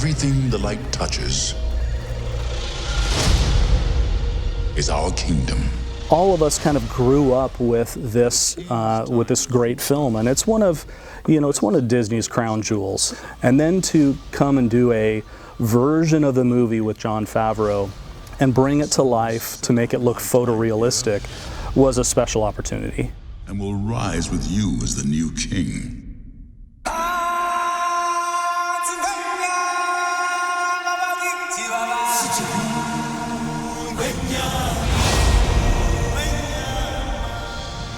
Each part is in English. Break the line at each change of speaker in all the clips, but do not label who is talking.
everything the light touches is our kingdom.
All of us kind of grew up with this great film, and it's one of Disney's crown jewels. And then to come and do a version of the movie with Jon Favreau and bring it to life to make it look photorealistic was a special opportunity.
And will rise with you as the new king.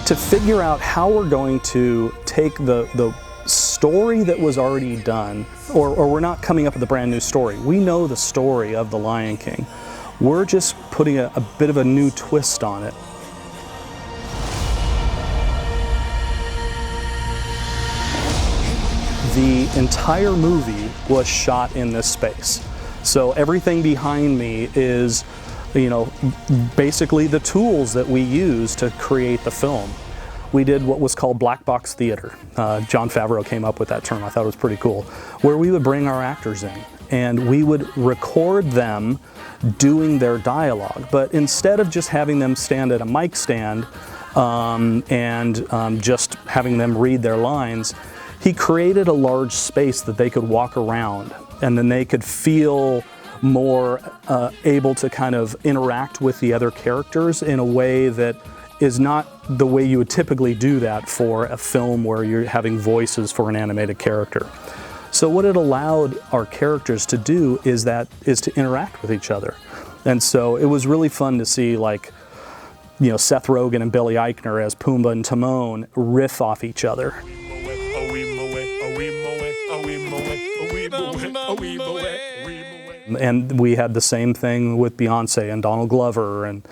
To figure out how we're going to take the story that was already done, or we're not coming up with a brand new story. We know the story of The Lion King. We're just putting a bit of a new twist on it. The entire movie was shot in this space. So everything behind me is, basically the tools that we use to create the film. We did what was called black box theater. Jon Favreau came up with that term. I thought it was pretty cool. Where we would bring our actors in and we would record them doing their dialogue. But instead of just having them stand at a mic stand and just having them read their lines, he created a large space that they could walk around, and then they could feel more able to kind of interact with the other characters in a way that is not the way you would typically do that for a film where you're having voices for an animated character. So what it allowed our characters to do is to interact with each other. And so it was really fun to see, like, Seth Rogen and Billy Eichner as Pumbaa and Timon riff off each other. And we had the same thing with Beyonce and Donald Glover, and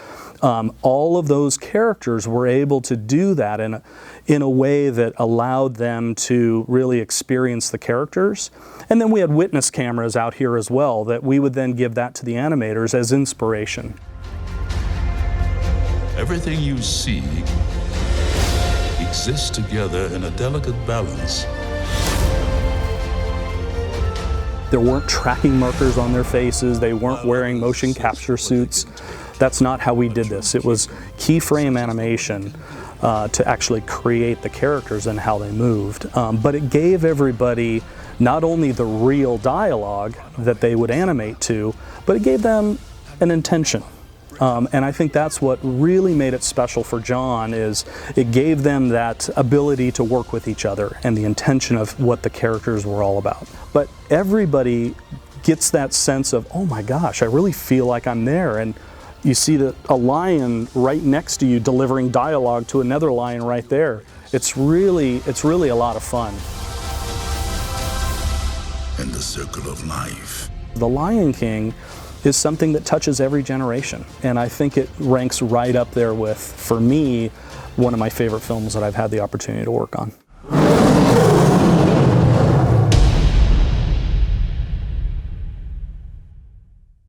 all of those characters were able to do that in a way that allowed them to really experience the characters. And then we had witness cameras out here as well that we would then give that to the animators as inspiration.
Everything you see exists together in a delicate balance.
There weren't tracking markers on their faces. They weren't wearing motion capture suits. That's not how we did this. It was keyframe animation to actually create the characters and how they moved. But it gave everybody not only the real dialogue that they would animate to, but it gave them an intention. And I think that's what really made it special for Jon, is it gave them that ability to work with each other and the intention of what the characters were all about. But everybody gets that sense of, oh my gosh, I really feel like I'm there. And you see a lion right next to you delivering dialogue to another lion right there. It's really a lot of fun.
And the circle of life.
The Lion King is something that touches every generation. And I think it ranks right up there with, for me, one of my favorite films that I've had the opportunity to work on.